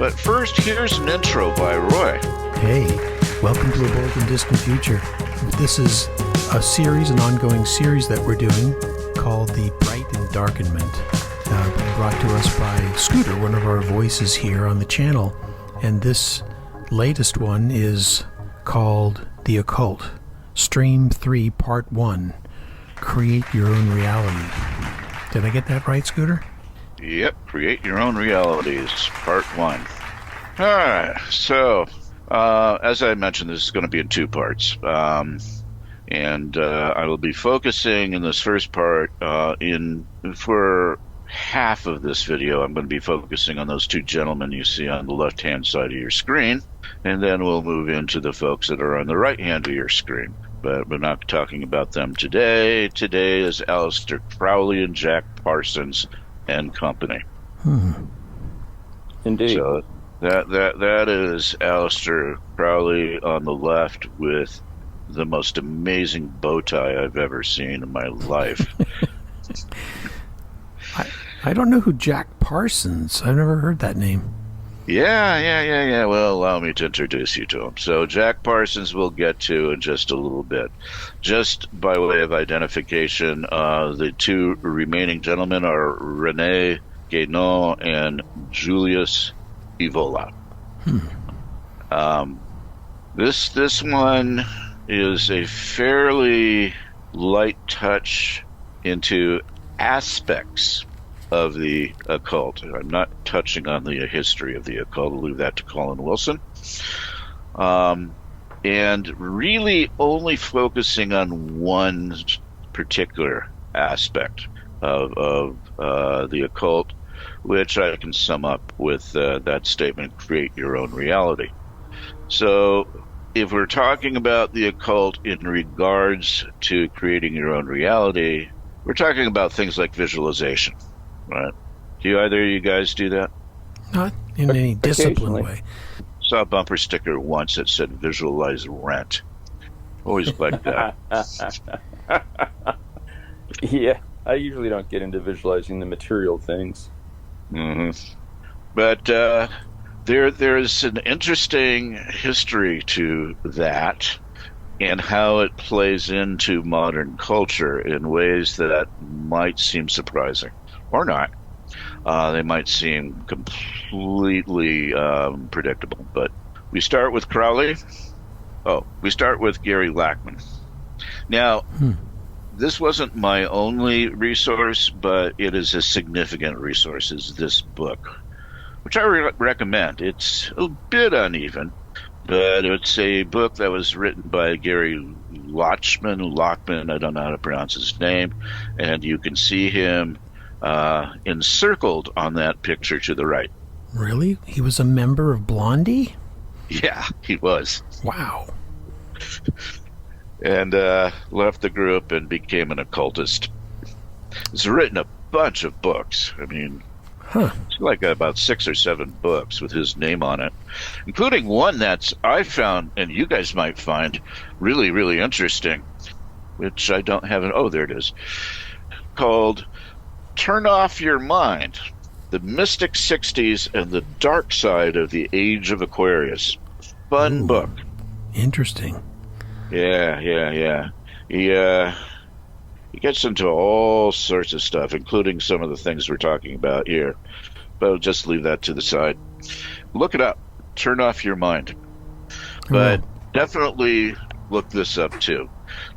But first, here's an intro by Roy. Hey, welcome to A Bold and Distant Future. This is a series, an ongoing series that we're doing called The Bright Endarkenment, brought to us by Scooter, one of our voices here on the channel. And this latest one is called The Occult, Stream 3, Part 1, Create Your Own Reality. Did I get that right, Scooter? Yep, Create Your Own Realities, Part 1. All right, so as I mentioned, this is going to be in two parts. And I will be focusing in this first part, for half of this video, I'm going to be focusing on those two gentlemen you see on the left-hand side of your screen, and then we'll move into the folks that are on the right-hand of your screen. But we're not talking about them today. Today is Aleister Crowley and Jack Parsons and company. Indeed. So that is Aleister Crowley on the left with the most amazing bow tie I've ever seen in my life. I don't know who Jack Parsons. I've never heard that name. Yeah. Well, allow me to introduce you to him. So Jack Parsons we'll get to in just a little bit. Just by way of identification, the two remaining gentlemen are René Guénon and Julius Evola. This one is a fairly light touch into aspects of the occult. I'm not touching on the history of the occult. I'll leave that to Colin Wilson. And really only focusing on one particular aspect of the occult, which I can sum up with that statement, create your own reality. So if we're talking about the occult in regards to creating your own reality, we're talking about things like visualization. Right. Do either of you guys do that? Not in any disciplined way. Saw a bumper sticker once that said visualize rent. Always like that. Yeah, I usually don't get into visualizing the material things. Mm-hmm. But there's an interesting history to that and how it plays into modern culture in ways that might seem surprising. Or not. They might seem completely predictable. But we start with Crowley. We start with Gary Lachman. Now, this wasn't my only resource, but it is a significant resource, is this book, which I recommend. It's a bit uneven, but it's a book that was written by Gary Lachman, I don't know how to pronounce his name, and you can see him encircled on that picture to the right. Really? He was a member of Blondie? Yeah, he was. Wow. And left the group and became an occultist. He's written a bunch of books. I mean, it's like about 6 or 7 books with his name on it, including one that I found, and you guys might find really, really interesting, which I don't have. There it is, called Turn Off Your Mind, The Mystic 60s and the Dark Side of the Age of Aquarius. Fun book. Interesting. Yeah. He gets into all sorts of stuff, including some of the things we're talking about here. But I'll just leave that to the side. Look it up. Turn Off Your Mind. But definitely look this up, too.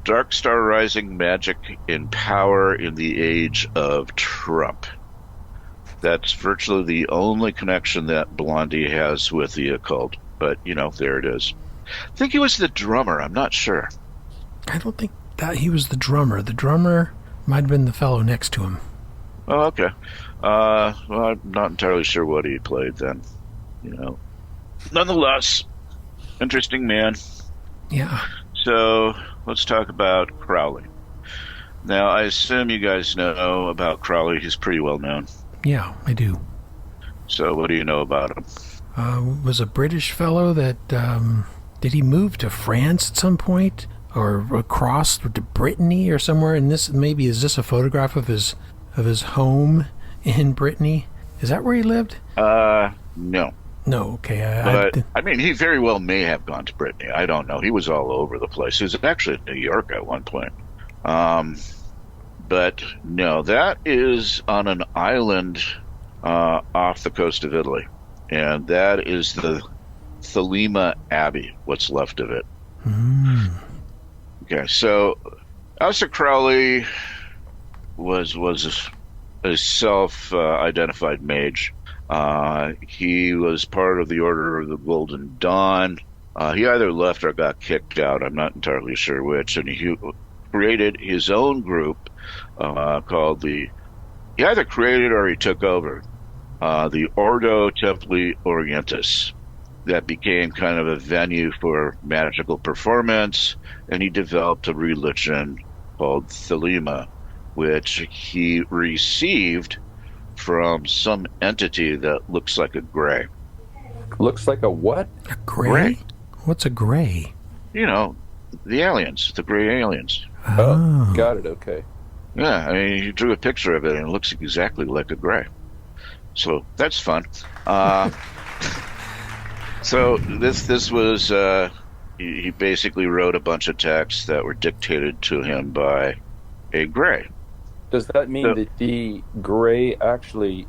Dark Star Rising Magic in Power in the Age of Trump. That's virtually the only connection that Blondie has with the occult. But, there it is. I think he was the drummer. I'm not sure. I don't think that he was the drummer. The drummer might have been the fellow next to him. Oh, okay. Well, I'm not entirely sure what he played then. Nonetheless, interesting man. Yeah. So let's talk about Crowley. Now, I assume you guys know about Crowley. He's pretty well known. Yeah, I do. So what do you know about him? Was a British fellow that, did he move to France at some point? Or across to Brittany or somewhere? And is this a photograph of his home in Brittany? Is that where he lived? No. No, okay. But I mean, he very well may have gone to Brittany. I don't know. He was all over the place. He was actually in New York at one point. Um, but no, that is on an island off the coast of Italy, and that is the Thelema Abbey. What's left of it. Mm. Okay, so Aleister Crowley was a self-identified mage. He was part of the Order of the Golden Dawn. He either left or got kicked out. I'm not entirely sure which. And he created his own group called the. He either created or he took over the Ordo Templi Orientis. That became kind of a venue for magical performance, and he developed a religion called Thelema, which he received from some entity that looks like a gray. Looks like a what? A gray? Gray. What's a gray? You know, the aliens, the gray aliens. Oh, got it. Okay. Yeah, I mean, he drew a picture of it, and it looks exactly like a gray. So that's fun. So this was he basically wrote a bunch of texts that were dictated to him by a gray. Does that mean that the gray actually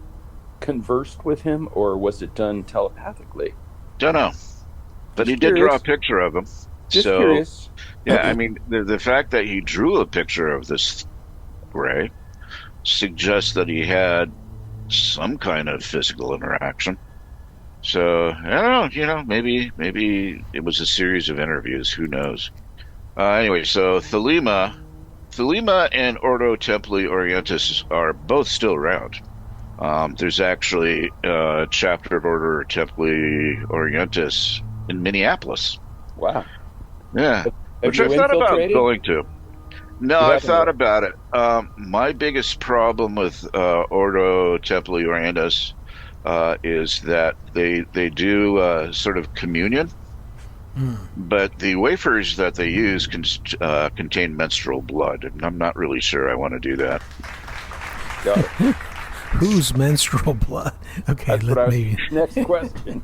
conversed with him, or was it done telepathically? Don't know, but he did draw a picture of him. Just so, curious. Yeah, I mean, the fact that he drew a picture of this gray suggests that he had some kind of physical interaction. So I don't know, maybe it was a series of interviews. Who knows? Anyway, so Thelema and Ordo Templi Orientis are both still around. There's actually a chapter of Ordo Templi Orientis in Minneapolis. Wow. Yeah, which you I thought about infiltrated? going to. No, I thought about it. My biggest problem with Ordo Templi Orientis is that they do sort of communion, but the wafers that they use contain menstrual blood, and I'm not really sure I want to do that. Got it. Whose menstrual blood? Okay, let me. Next question.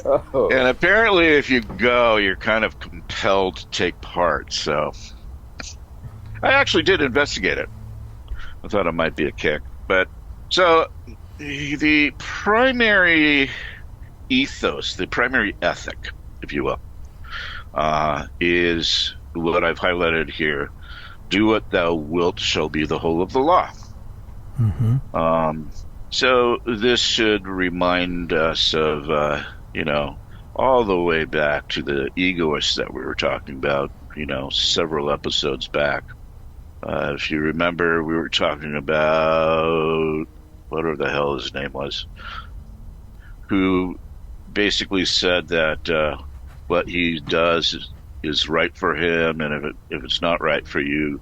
Oh. And apparently, if you go, you're kind of compelled to take part. So I actually did investigate it. I thought it might be a kick. But so the primary ethos, the primary ethic, if you will, is what I've highlighted here. Do what thou wilt shall be the whole of the law. Mm-hmm. So this should remind us of, all the way back to the egoists that we were talking about, several episodes back. If you remember, we were talking about whatever the hell his name was, who basically said that what he does is right for him, and if it's not right for you,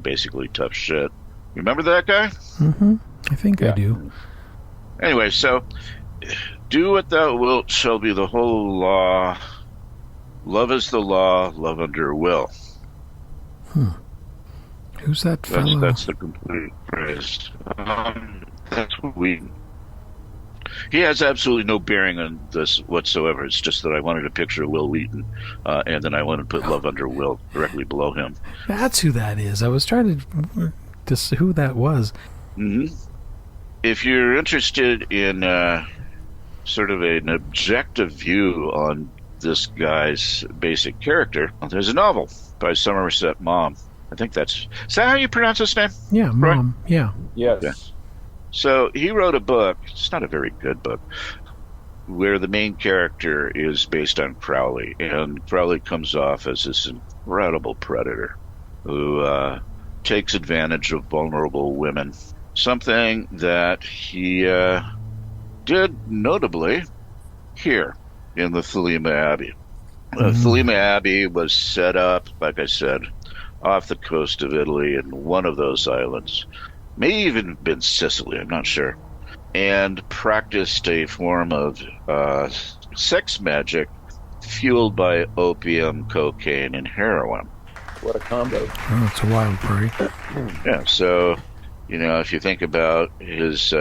basically tough shit. Remember that guy? Mm-hmm. I think I do. Anyway, so do what thou wilt shall be the whole law. Love is the law, love under will. Who's that fellow? That's the complete phrase. That's we. He has absolutely no bearing on this whatsoever. It's just that I wanted a picture of Will Wheaton, and then I wanted to put love under will directly below him. That's who that is. I was trying to see who that was. Mm-hmm. If you're interested in sort of an objective view on this guy's basic character, there's a novel by Somerset Maugham. I think is that how you pronounce his name? Yeah, Mom. Right? Yeah. Yes. Yeah. So he wrote a book. It's not a very good book, where the main character is based on Crowley, and Crowley comes off as this incredible predator who takes advantage of vulnerable women. Something that he did notably here in the Thelema Abbey. Thelema Abbey was set up, like I said, off the coast of Italy in one of those islands. May even have been Sicily, I'm not sure. And practiced a form of sex magic fueled by opium, cocaine, and heroin. What a combo. Oh, it's a wild party. Yeah, so If you think about his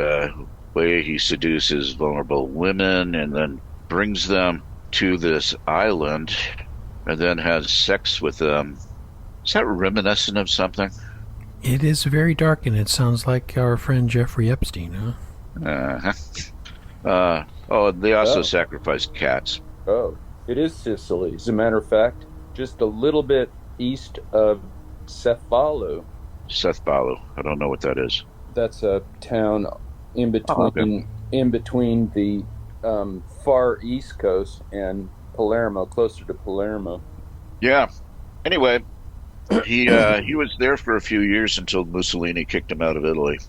way he seduces vulnerable women and then brings them to this island and then has sex with them, is that reminiscent of something? It is very dark, and it sounds like our friend Jeffrey Epstein, huh? Uh-huh. Oh, they also Oh, sacrificed cats. oh, it is Sicily. As a matter of fact, just a little bit east of Cefalo. Seth Balu. I don't know what that is. That's a town in Oh, okay. between the far east coast and Palermo, closer to Palermo. Yeah. Anyway, he was there for a few years until Mussolini kicked him out of Italy.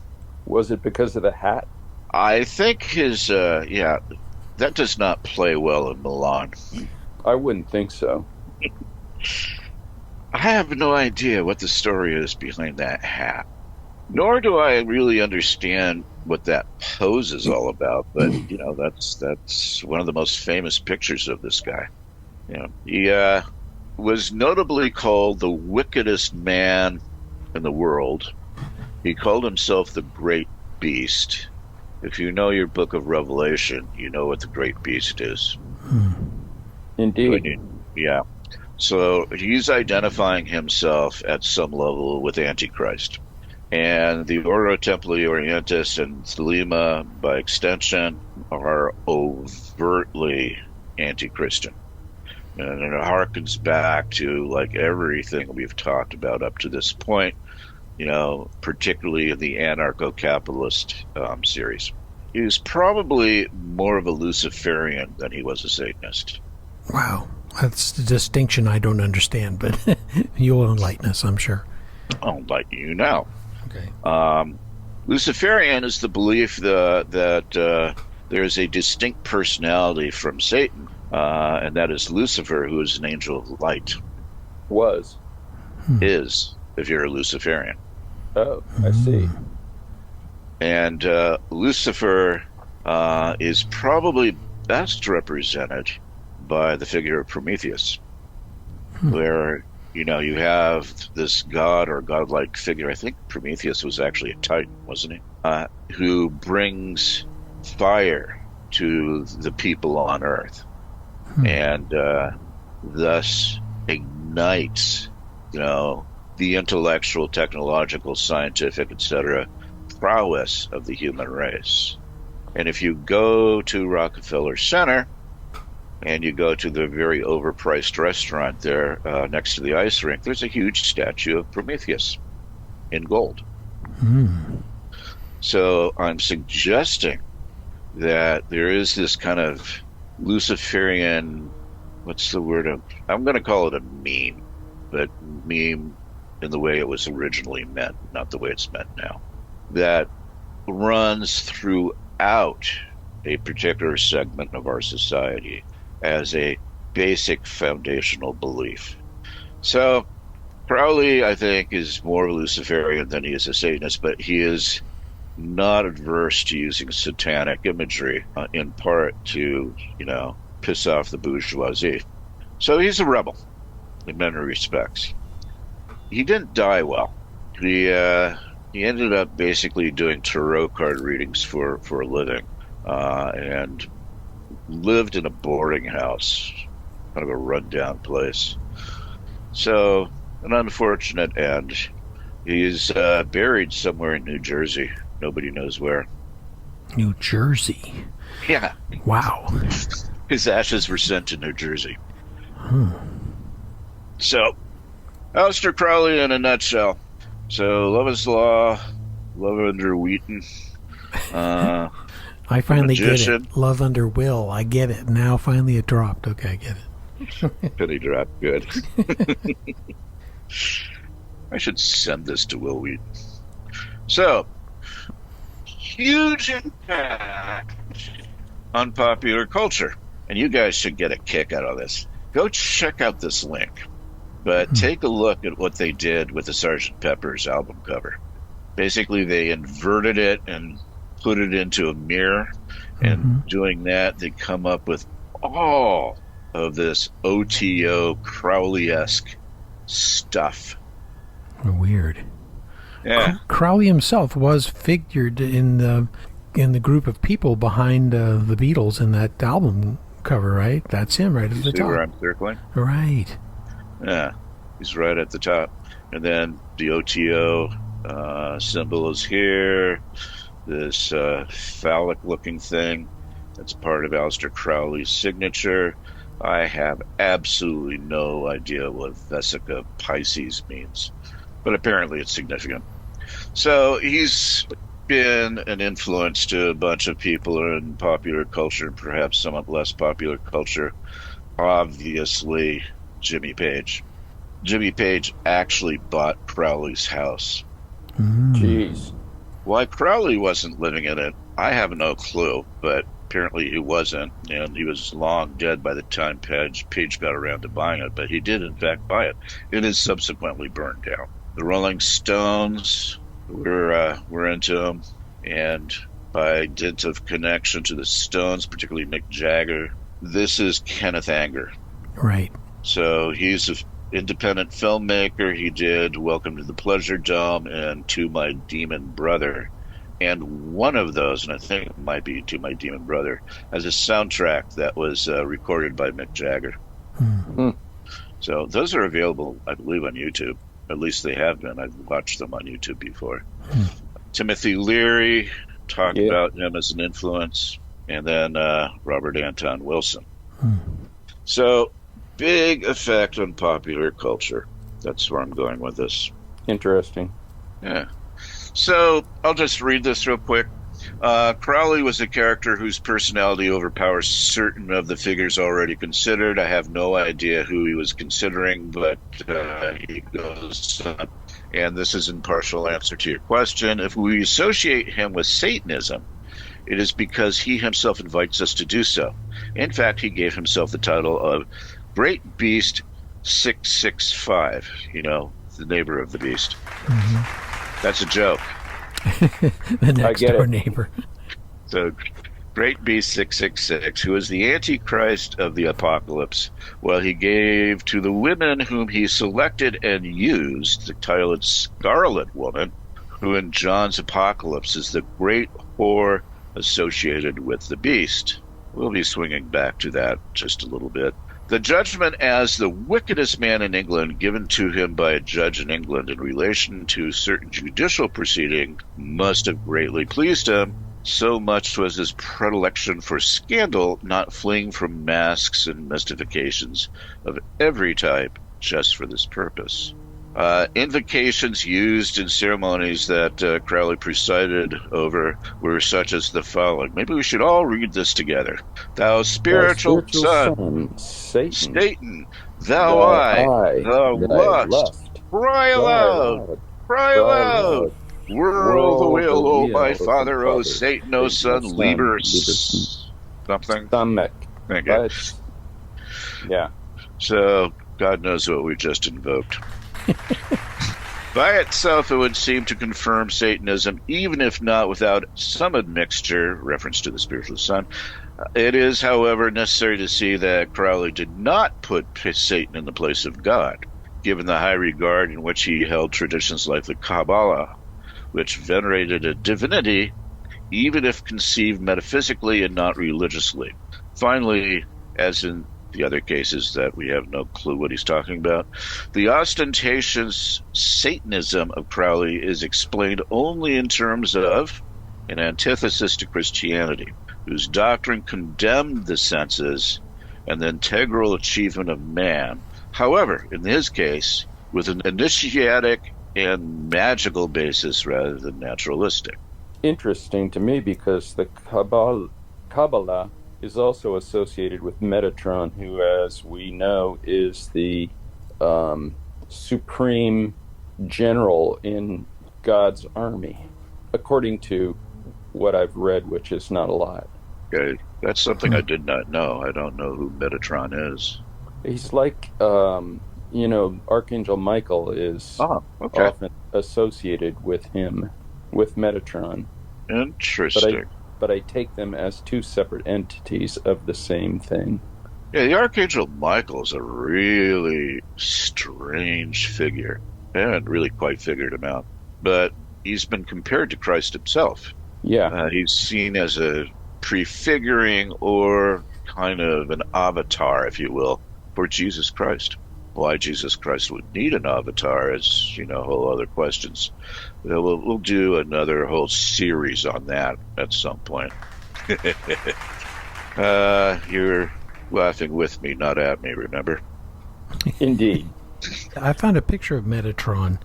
Was it because of the hat? I think his yeah, that does not play well in Milan. I wouldn't think so. I have no idea what the story is behind that hat. Nor do I really understand what that pose is all about, but that's one of the most famous pictures of this guy. He was notably called the wickedest man in the world. He called himself the Great Beast. If you know your book of Revelation, you know what the Great Beast is. Indeed. Yeah. So he's identifying himself at some level with Antichrist. And the Ordo Templi Orientis and Thelema, by extension, are overtly anti-Christian. And it harkens back to like everything we've talked about up to this point, particularly in the anarcho-capitalist series. He was probably more of a Luciferian than he was a Satanist. Wow. That's the distinction I don't understand, but you'll enlighten us, I'm sure. I'll let you know. Okay. Luciferian is the belief that there's a distinct personality from Satan, and that is Lucifer, who is an angel of light. Was. Is, if you're a Luciferian. Oh, I see. And Lucifer is probably best represented by the figure of Prometheus, where you have this god or godlike figure. I think Prometheus was actually a Titan, wasn't he? Who brings fire to the people on Earth, and thus ignites, the intellectual, technological, scientific, etc., prowess of the human race. And if you go to Rockefeller Center, and you go to the very overpriced restaurant there next to the ice rink, there's a huge statue of Prometheus in gold. So I'm suggesting that there is this kind of Luciferian, what's the word? I'm going to call it a meme, but meme in the way it was originally meant, not the way it's meant now, that runs throughout a particular segment of our society as a basic foundational belief. So Crowley, I think, is more Luciferian than he is a Satanist, but he is not adverse to using satanic imagery, in part to, piss off the bourgeoisie. So he's a rebel in many respects. He didn't die well. He ended up basically doing tarot card readings for a living, and lived in a boarding house, kind of a rundown place. So, an unfortunate end. He's buried somewhere in New Jersey. Nobody knows where. New Jersey. Yeah. Wow. His ashes were sent to New Jersey. So, Aleister Crowley in a nutshell. So, Love is Law, Love Under Wheaton. I finally magician. get it. Love Under Will. I get it. Now finally it dropped. Okay, I get it. Penny drop. Good. I should send this to Will Wheaton. So, huge impact on popular culture. And you guys should get a kick out of this. Go check out this link. But take a look at what they did with the Sgt. Pepper's album cover. Basically, they inverted it and put it into a mirror. And doing that, they come up with all of this OTO Crowley-esque stuff. Weird. Yeah, Crowley himself was figured in the group of people behind the Beatles in that album cover, right? That's him right you at the see where top. I'm circling? Right. Yeah, he's right at the top. And then the OTO symbol is here. This phallic-looking thing that's part of Aleister Crowley's signature. I have absolutely no idea what Vesica Pisces means, but apparently it's significant. So he's been an influence to a bunch of people in popular culture, perhaps somewhat less popular culture. Obviously, Jimmy Page. Jimmy Page actually bought Crowley's house. Jeez. Why Crowley wasn't living in it, I have no clue, but apparently he wasn't, and he was long dead by the time Page got around to buying it, but he did in fact buy it. It is subsequently burned down. The Rolling Stones were into them, and by dint of connection to the Stones, particularly Mick Jagger, this is Kenneth Anger. Right. So he's an independent filmmaker. He did Welcome to the Pleasure Dome and To My Demon Brother. And one of those, and I think it might be To My Demon Brother, has a soundtrack that was recorded by Mick Jagger. Hmm. So those are available, I believe, on YouTube. At least they have been. I've watched them on YouTube before. Timothy Leary, talk about him as an influence. And then Robert Anton Wilson. So big effect on popular culture. That's where I'm going with this. Interesting. Yeah. So I'll just read this real quick. Crowley was a character whose personality overpowers certain of the figures already considered. I have no idea who he was considering, but he goes on. And this is in partial answer to your question. If we associate him with Satanism, it is because he himself invites us to do so. In fact, he gave himself the title of Great Beast 665, the neighbor of the beast. That's a joke. The next door neighbor. So, Great Beast 666, who is the Antichrist of the apocalypse, while he gave to the women whom he selected and used the title of Scarlet Woman, who in John's apocalypse is the great whore associated with the beast. We'll be swinging back to that just a little bit. The judgment as the wickedest man in England given to him by a judge in England in relation to certain judicial proceeding must have greatly pleased him. So much was his predilection for scandal, not fleeing from masks and mystifications of every type just for this purpose. Invocations used in ceremonies that Crowley presided over were such as the following. Maybe we should all read this together. Thou spiritual son, Satan, thou eye, thou lust, cry aloud, cry aloud. Whirl the wheel, O my father, O Satan, O son, Liber something. Stomach. Thank you. Yeah. So, God knows what we just invoked. By itself, it would seem to confirm Satanism, even if not without some admixture, reference to the spiritual son. It is, however, necessary to see that Crowley did not put Satan in the place of God, given the high regard in which he held traditions like the Kabbalah, which venerated a divinity, even if conceived metaphysically and not religiously. Finally, as in the other cases that we have no clue what he's talking about, the ostentatious Satanism of Crowley is explained only in terms of an antithesis to Christianity, whose doctrine condemned the senses and the integral achievement of man. However, in his case, with an initiatic and magical basis rather than naturalistic. Interesting to me because the Kabbalah is also associated with Metatron, who, as we know, is the supreme general in God's army, according to what I've read, which is not a lot. Okay, that's something I did not know. I don't know who Metatron is. He's like, Archangel Michael is often associated with him, with Metatron. Interesting. But I take them as two separate entities of the same thing. Yeah, the Archangel Michael is a really strange figure. I haven't really quite figured him out. but he's been compared to Christ himself. Yeah. He's seen as a prefiguring or kind of an avatar, if you will, for Jesus Christ. Why Jesus Christ would need an avatar is, whole other questions. We'll do another whole series on that at some point. You're laughing with me, not at me, remember? Indeed. I found a picture of Metatron.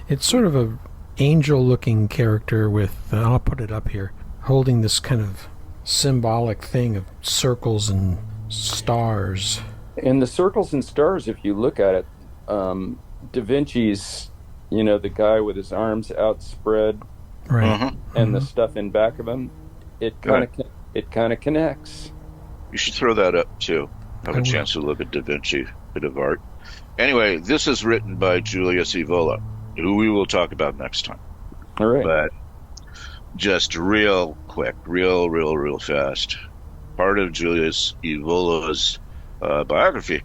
It's sort of a angel-looking character with, I'll put it up here, holding this kind of symbolic thing of circles and stars. And the circles and stars, if you look at it, Da Vinci's, the guy with his arms outspread, Right. and the stuff in back of him, it kind of connects. You should throw that up too. Have a chance to look at Da Vinci, bit of art. Anyway, this is written by Julius Evola, who we will talk about next time. All right. But just real quick, real fast. Part of Julius Evola's biography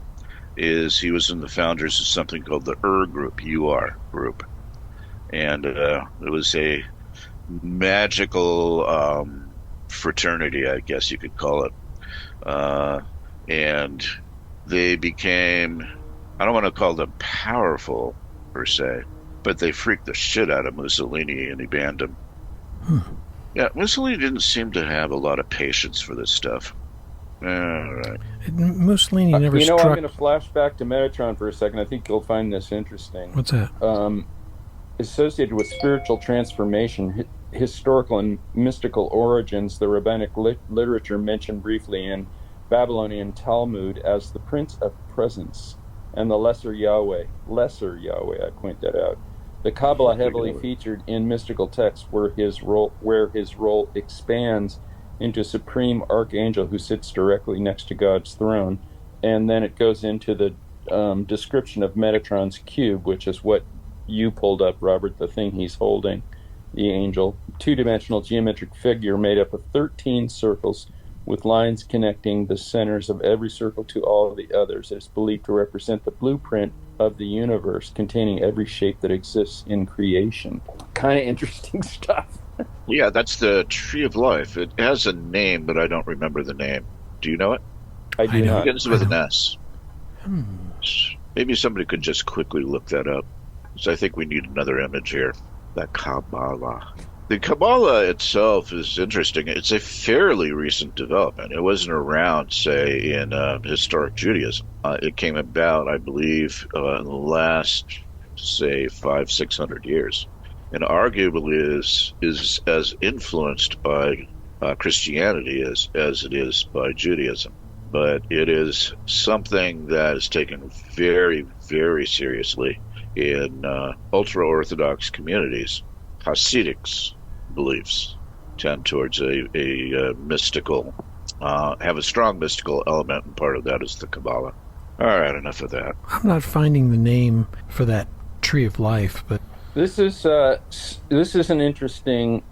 is he was in the founders of something called the group, UR group. And it was a magical fraternity, I guess you could call it. And they became, I don't want to call them powerful per se, but they freaked the shit out of Mussolini and he banned him. Yeah, Mussolini didn't seem to have a lot of patience for this stuff. All right. Mussolini never struck... I'm going to flash back to Metatron for a second. I think you'll find this interesting. What's that? Associated with spiritual transformation, historical and mystical origins, the rabbinic literature mentioned briefly in Babylonian Talmud as the Prince of Presence and the Lesser Yahweh, I point that out. The Kabbalah heavily featured in mystical texts where his role expands into supreme archangel who sits directly next to God's throne. And then it goes into the description of Metatron's cube, which is what you pulled up, Robert, the thing he's holding, the angel. Two-dimensional geometric figure made up of 13 circles with lines connecting the centers of every circle to all of the others. It is believed to represent the blueprint of the universe, containing every shape that exists in creation. Kind of interesting stuff. Yeah, that's the Tree of Life. It has a name, but I don't remember the name. Do you know it? I do not. It begins with an S. Maybe somebody could just quickly look that up. So I think we need another image here. The Kabbalah. The Kabbalah itself is interesting. It's a fairly recent development. It wasn't around, say, in historic Judaism. It came about, I believe, in the last, say, 500-600 years, and arguably is as influenced by Christianity as it is by Judaism. But it is something that is taken very, very seriously in ultra-Orthodox communities. Hasidic beliefs tend towards a mystical, have a strong mystical element, and part of that is the Kabbalah. All right, enough of that. I'm not finding the name for that Tree of Life, but this is an interesting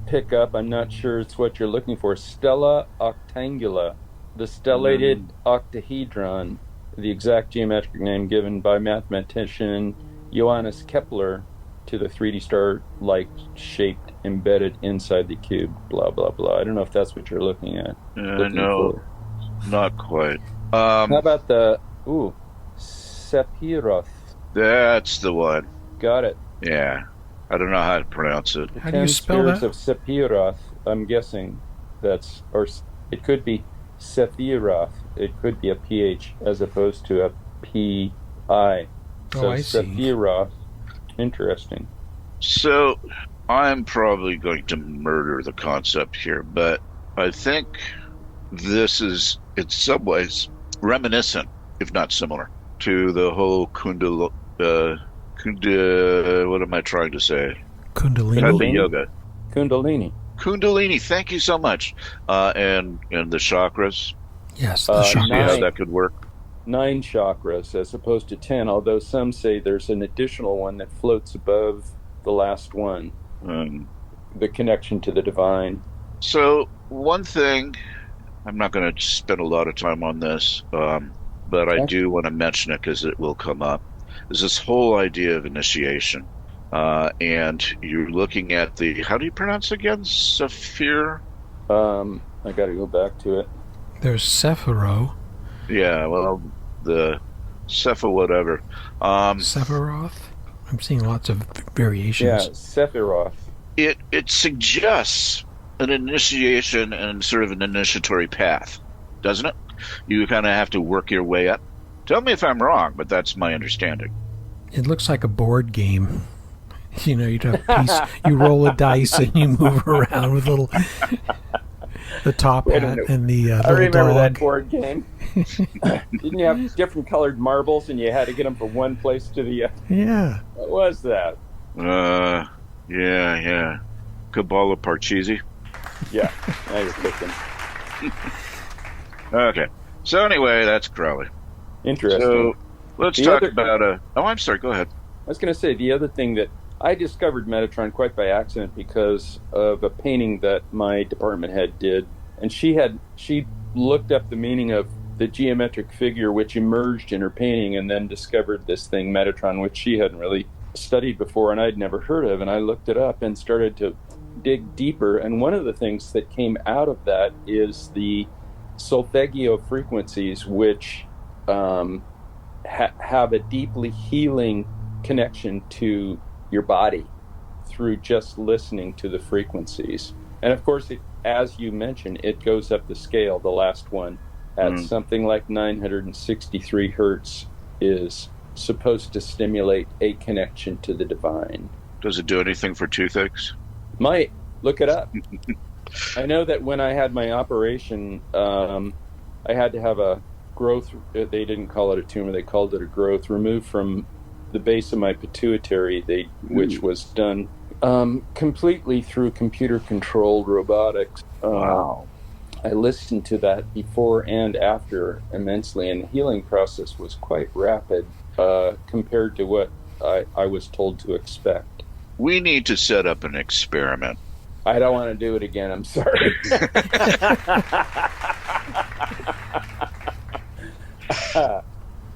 pickup. I'm not sure it's what you're looking for. Stella Octangula, the stellated octahedron, the exact geometric name given by mathematician Johannes Kepler to the 3D star-like shape embedded inside the cube, blah, blah, blah. I don't know if that's what you're looking at. No, not quite. How about the, Sephiroth? That's the one. Got it. Yeah. I don't know how to pronounce it. How do you spell that? of Sephiroth, I'm guessing that's, or it could be Sephiroth. It could be a PH as opposed to a PI. So I see. Sephiroth. Interesting. So I'm probably going to murder the concept here, but I think this is in some ways reminiscent, if not similar, to the whole what am I trying to say? Kundalini yoga. Kundalini. Thank you so much. And the chakras. Yes, the chakras. See how that could work. 9 chakras as opposed to 10, although some say there's an additional one that floats above the last one. The connection to the divine. So one thing, I'm not going to spend a lot of time on this, but I do want to mention it because it will come up, is this whole idea of initiation. and you're looking at the, how do you pronounce it again? Saphir? I got to go back to it. There's Sephiroth. Yeah, well, the Cepha whatever. Um, Sephiroth. I'm seeing lots of Yeah, variations. Sephiroth. it suggests an initiation and sort of an initiatory path, doesn't it? You kind of have to work your way up. Tell me if I'm wrong, but that's my understanding. It looks like a board game. You know, you have a piece, you roll a dice and you move around with the top Wait a hat minute. and the I little remember that dog. board game. Didn't you have different colored marbles and you had to get them from one place to the other? Yeah. What was that? Yeah. Kabbalah Parcheesi. Yeah, now you're cooking. Okay. So anyway, that's Crowley. Interesting. So let's The talk other- about Oh, I'm sorry. Go ahead. I was going to say the other thing that I discovered Metatron quite by accident because of a painting that my department head did, and she looked up the meaning of the geometric figure which emerged in her painting, and then discovered this thing Metatron, which she hadn't really studied before and I'd never heard of, and I looked it up and started to dig deeper. And one of the things that came out of that is the solfeggio frequencies, which have a deeply healing connection to your body through just listening to the frequencies. And of course, as you mentioned, it goes up the scale. The last one at something like 963 hertz is supposed to stimulate a connection to the divine. Does it do anything for toothaches? Might look it up. I know that when I had my operation, I had to have a growth. They didn't call it a tumor; they called it a growth removed from the base of my pituitary. Which was done completely through computer-controlled robotics. Wow. I listened to that before and after immensely, and the healing process was quite rapid compared to what I was told to expect. We need to set up an experiment. I don't want to do it again. I'm sorry.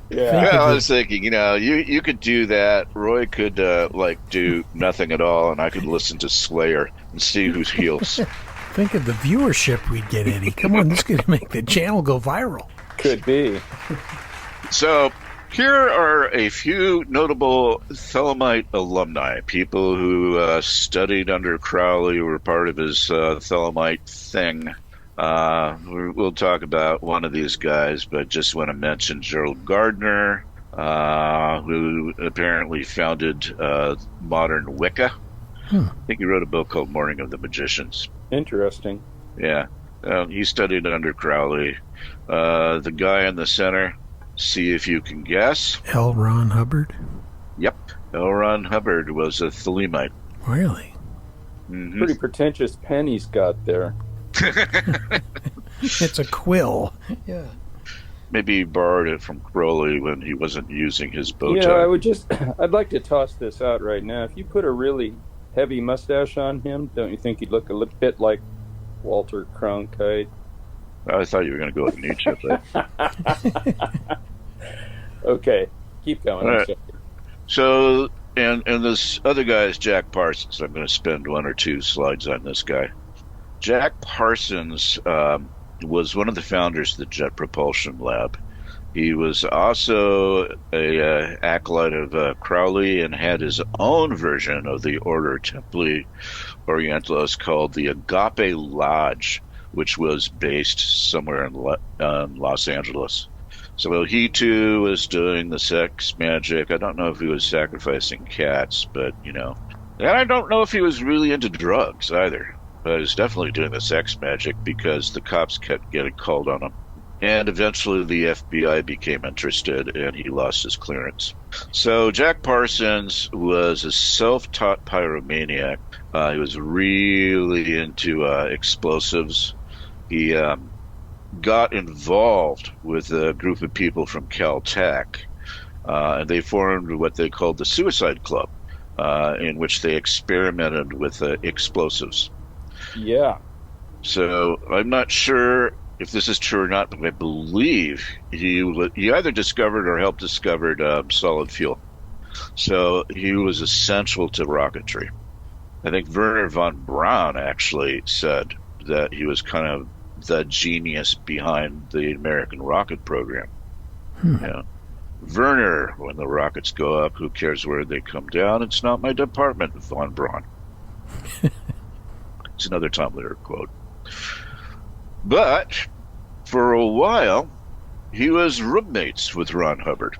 Yeah, I was thinking, you could do that. Roy could do nothing at all, and I could listen to Slayer and see who heals. Think of the viewership we'd get, Eddie. Come on, this could make the channel go viral. Could be. So here are a few notable Thelemite alumni, people who studied under Crowley, were part of his Thelemite thing. We'll talk about one of these guys, but just want to mention Gerald Gardner, who apparently founded modern Wicca. I think he wrote a book called Morning of the Magicians. Interesting. Yeah. He studied under Crowley. The guy in the center, see if you can guess. L. Ron Hubbard? Yep. L. Ron Hubbard was a Thelemite. Really? Mm-hmm. Pretty pretentious pen he's got there. It's a quill. Yeah. Maybe he borrowed it from Crowley when he wasn't using his bow tie. I'd like to toss this out right now. If you put a really heavy mustache on him, don't you think he'd look a little bit like Walter Cronkite? I thought you were going to go with Nietzsche. But... Okay, keep going. All right. So, and this other guy is Jack Parsons. I'm going to spend one or two slides on this guy. Jack Parsons was one of the founders of the Jet Propulsion Lab. He was also a acolyte of Crowley and had his own version of the Order Templi Orientalis called the Agape Lodge, which was based somewhere in Los Angeles. So he too was doing the sex magic. I don't know if he was sacrificing cats, but and I don't know if he was really into drugs either. But he was definitely doing the sex magic because the cops kept getting called on him. And eventually the FBI became interested and he lost his clearance. So Jack Parsons was a self-taught pyromaniac. He was really into explosives. He got involved with a group of people from Caltech, and they formed what they called the Suicide Club, in which they experimented with explosives. Yeah. So I'm not sure if this is true or not, but I believe he either discovered or helped discover solid fuel. So he was essential to rocketry. I think Werner von Braun actually said that he was kind of the genius behind the American rocket program. Yeah. Werner, when the rockets go up, who cares where they come down? It's not my department, von Braun. It's another Tom Lehrer quote. But for a while, he was roommates with Ron Hubbard.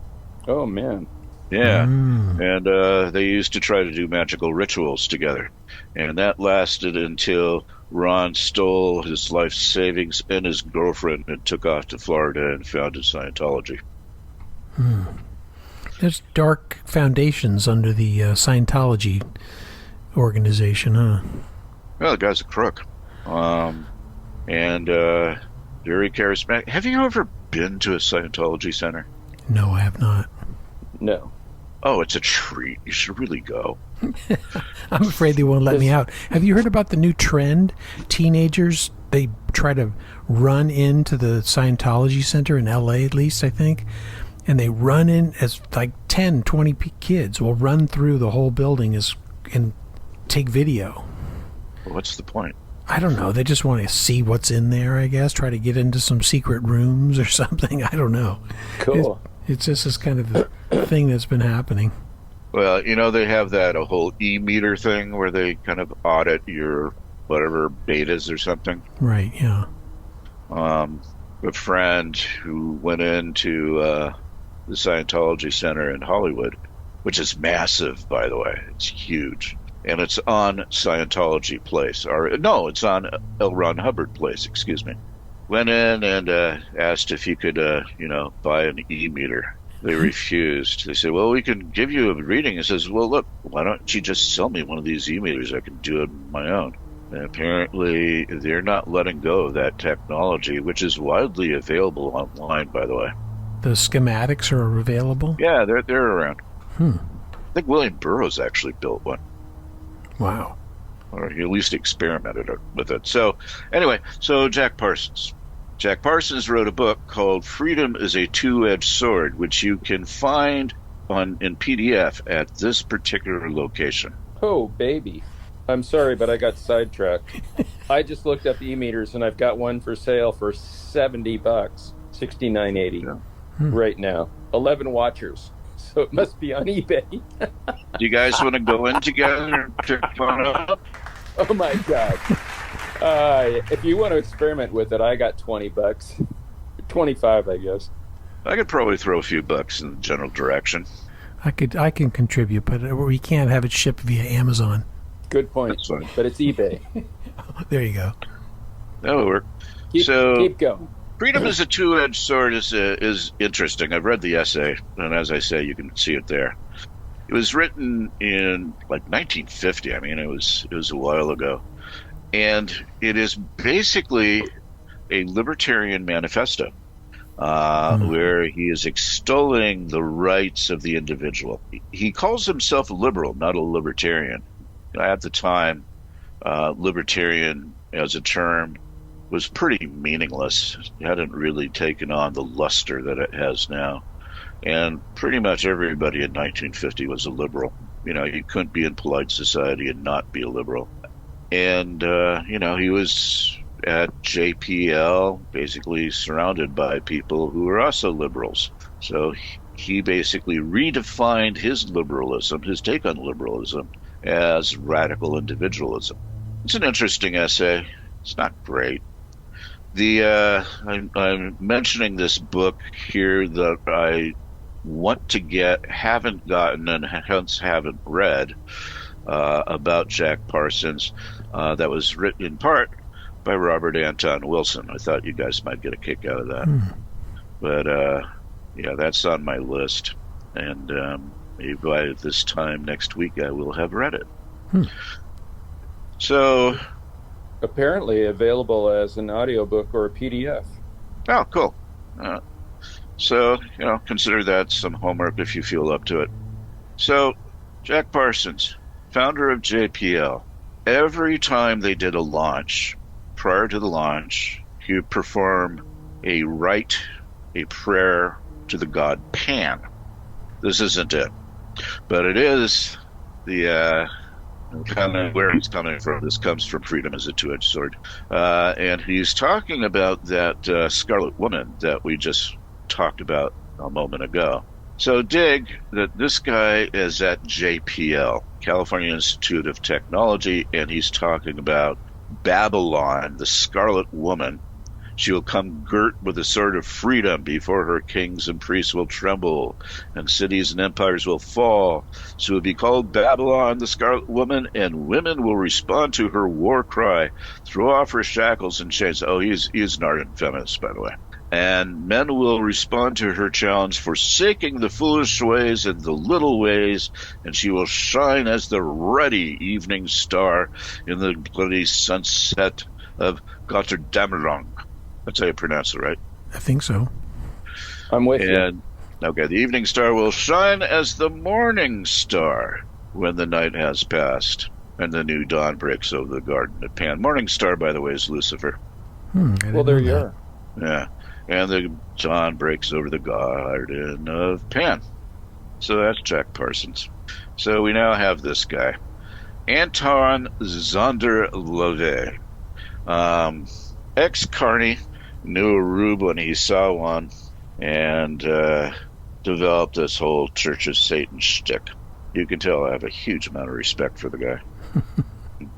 Oh, man. Yeah. And they used to try to do magical rituals together. And that lasted until Ron stole his life savings and his girlfriend and took off to Florida and founded Scientology. There's dark foundations under the Scientology organization, huh? Well, the guy's a crook. And very charismatic. Have you ever been to a Scientology center? No, I have not. No. Oh, it's a treat. You should really go. I'm afraid they won't let me out. Have you heard about the new trend? Teenagers, they try to run into the Scientology center in LA, at least, I think. And they run in as like 10, 20 kids will run through the whole building and take video. Well, what's the point? I don't know. They just want to see what's in there, I guess. Try to get into some secret rooms or something. I don't know. Cool. It's just this kind of thing that's been happening. Well, they have a whole e-meter thing where they kind of audit your whatever betas or something. Right, yeah. A friend who went into the Scientology Center in Hollywood, which is massive, by the way. It's huge. And it's on Scientology Place. It's on L. Ron Hubbard Place, excuse me. Went in and asked if you could, buy an e-meter. They refused. They said, well, we can give you a reading. He says, well, look, why don't you just sell me one of these e-meters? I can do it on my own. And apparently, they're not letting go of that technology, which is widely available online, by the way. The schematics are available? Yeah, they're around. I think William Burroughs actually built one. Wow. Or he at least experimented with it. So, anyway, Jack Parsons. Jack Parsons wrote a book called Freedom is a Two-Edged Sword, which you can find in PDF at this particular location. Oh, baby. I'm sorry, but I got sidetracked. I just looked up e-meters, and I've got one for sale for $70, $69.80 right now. 11 watchers. So it must be on eBay. Do you guys want to go in together and pick one up? Oh, my God. If you want to experiment with it, I got $20. 25, I guess. I could probably throw a few bucks in the general direction. I can contribute, but we can't have it shipped via Amazon. Good point. But it's eBay. There you go. That'll work. Keep going. Freedom is a Two-Edged Sword is interesting. I've read the essay, and as I say, you can see it there. It was written in like 1950. I mean, it was a while ago. And it is basically a libertarian manifesto where he is extolling the rights of the individual. He calls himself a liberal, not a libertarian. At the time, libertarian as a term was pretty meaningless. It hadn't really taken on the luster that it has now. And pretty much everybody in 1950 was a liberal. You couldn't be in polite society and not be a liberal. And, he was at JPL, basically surrounded by people who were also liberals. So he basically redefined his liberalism, his take on liberalism, as radical individualism. It's an interesting essay. It's not great. I'm mentioning this book here that I want to get, haven't gotten, and hence haven't read, about Jack Parsons, that was written in part by Robert Anton Wilson. I thought you guys might get a kick out of that. But, that's on my list. And maybe by this time next week I will have read it. So... apparently available as an audiobook or a PDF. Oh, cool. So, consider that some homework if you feel up to it. So, Jack Parsons, founder of JPL, every time they did a launch, prior to the launch, he would perform a rite, a prayer to the god Pan. This isn't it. But it is the kind of where he's coming from. This comes from Freedom as a Two-Edged Sword. And he's talking about that Scarlet Woman that we just talked about a moment ago. So dig that this guy is at JPL, California Institute of Technology, and he's talking about Babylon, the Scarlet Woman. She will come girt with a sword of freedom. Before her kings and priests will tremble, and cities and empires will fall. She will be called Babylon, the Scarlet Woman, and women will respond to her war cry. Throw off her shackles and chains. Oh, he's an ardent feminist, by the way. And men will respond to her challenge, forsaking the foolish ways and the little ways, and she will shine as the ruddy evening star in the bloody sunset of Gotterdammerung. That's how you pronounce it, right? I think so. I'm with you. Okay, the evening star will shine as the morning star when the night has passed and the new dawn breaks over the garden of Pan. Morning star, by the way, is Lucifer. Well, there you are. Yeah. And the dawn breaks over the garden of Pan. So that's Jack Parsons. So we now have this guy, Anton Zonder LaVey. Ex-carny, knew a rube when he saw one, and developed this whole Church of Satan shtick. You can tell I have a huge amount of respect for the guy.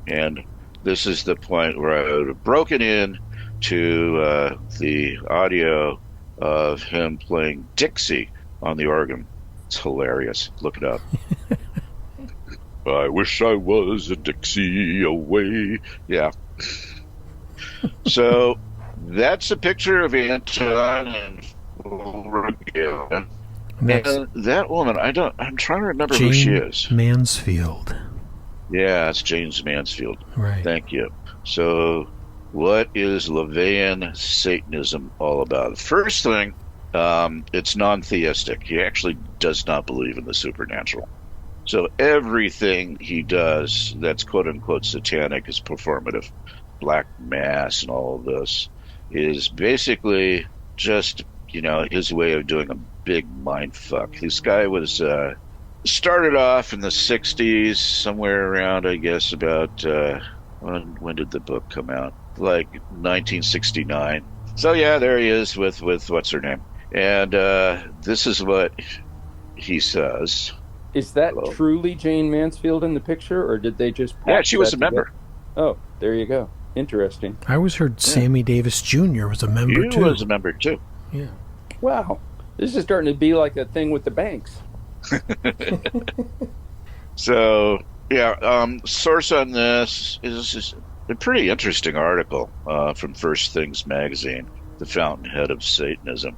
And this is the point where I would have broken in to the audio of him playing Dixie on the organ. It's hilarious. Look it up. I wish I was a Dixie away. Yeah. So that's a picture of Anton and regalia. And that woman, I'm trying to remember who she is. Mansfield. Yeah, it's James Mansfield. Right. Thank you. So what is LaVeyan Satanism all about? First thing, it's non-theistic. He actually does not believe in the supernatural. So everything he does that's quote-unquote satanic is performative. Black Mass and all of this is basically just, his way of doing a big mind fuck. This guy was started off in the 60s, somewhere around, I guess, about when did the book come out? Like 1969. So yeah, there he is with what's her name. And this is what he says. Is that truly Jane Mansfield in the picture, or did they just... Yeah, she was a member. Oh, there you go. Interesting. I always heard Sammy Davis Jr. was a member, too. He was a member, too. Yeah. Wow. This is starting to be like a thing with the banks. So, yeah, source on this is a pretty interesting article from First Things magazine, the fountainhead of Satanism.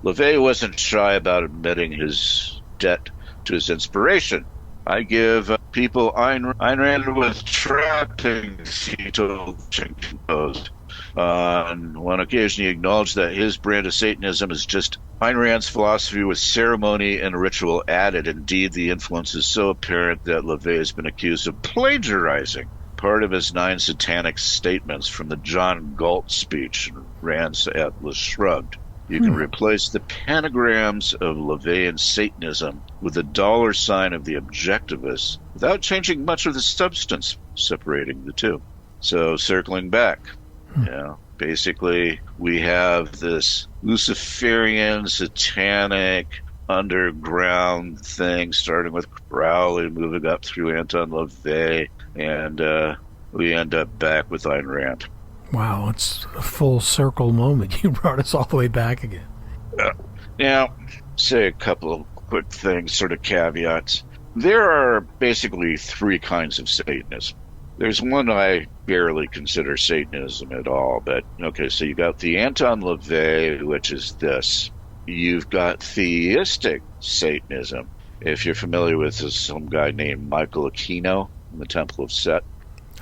LaVey wasn't shy about admitting his debt to his inspiration. I give people Ayn Rand with trappings, he told Washington Post. On one occasion, he acknowledged that his brand of Satanism is just Ayn Rand's philosophy with ceremony and ritual added. Indeed, the influence is so apparent that LaVey has been accused of plagiarizing part of his 9 satanic statements from the John Galt speech, Rand's Atlas Shrugged. You can replace the pentagrams of LaVeyan Satanism with the $sign of the objectivists without changing much of the substance, separating the two. So, circling back, basically we have this Luciferian, satanic, underground thing, starting with Crowley, moving up through Anton LaVey, and we end up back with Ayn Rand. Wow, it's a full circle moment. You brought us all the way back again. Now, say a couple of quick things, sort of caveats. There are basically 3 kinds of Satanism. There's one I barely consider Satanism at all, but okay, so you got the Anton LaVey, which is this. You've got theistic Satanism. If you're familiar with some guy named Michael Aquino in the Temple of Set.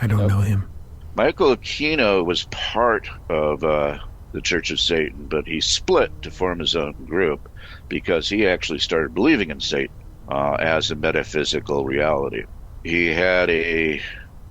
I don't know him. Michael Aquino was part of the Church of Satan, but he split to form his own group because he actually started believing in Satan as a metaphysical reality. He had a